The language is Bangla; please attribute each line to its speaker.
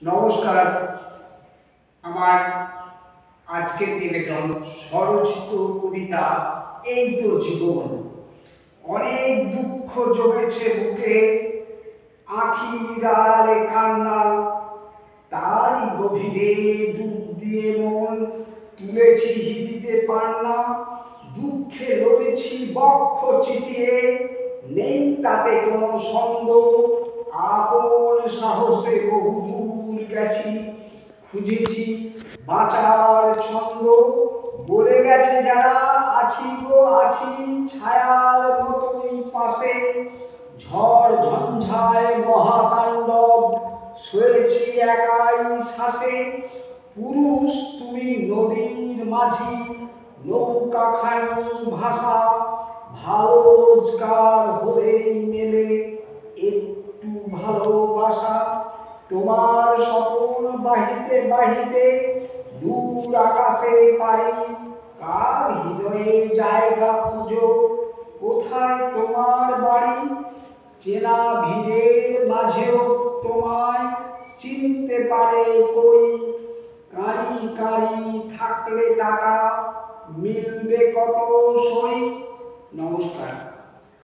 Speaker 1: নমস্কার। আমার আজকের নিবেদন স্বরচিত কবিতা এই তো জীবন। অনেক দুঃখ জমেছে বুকে, আখির আড়ালে কান্না, তারই গভীরে ডুব দিয়ে মন তুলেছি হিদিতে পান্না। দুঃখে লড়েছি বক্ষ চিতিয়ে, নেই তাতে কোনো সন্দেহ। আপন সাহসে বহুদূর গেছি, খুঁজেছি বাঁচার ছন্দ। বলে গেছে যারা আছি গো আছি, ছায়ার মতোই পাশে। ঝড় ঝঞ্ঝায় মহাতাণ্ডব সয়েছি একাই শ্বাসে। পুরুষ তুমি নদীর মাঝি, নৌকাখানি ভাষা। ভালো রোজগার হলেই মেলে একটু ভালোবাসা। তোমার স্বপন বাহিতে বাহিতে দূর আকাশে পারি। কার হৃদয়ে জায়গা খোঁজো, কোথায় তোমার বাড়ি? চেনা ভিড়ের মাঝেও তোমায় চিনতে পারে কই? কাঁড়ি কাঁড়ি থাকলে টাকা মিলবে কত সই। নমস্কার।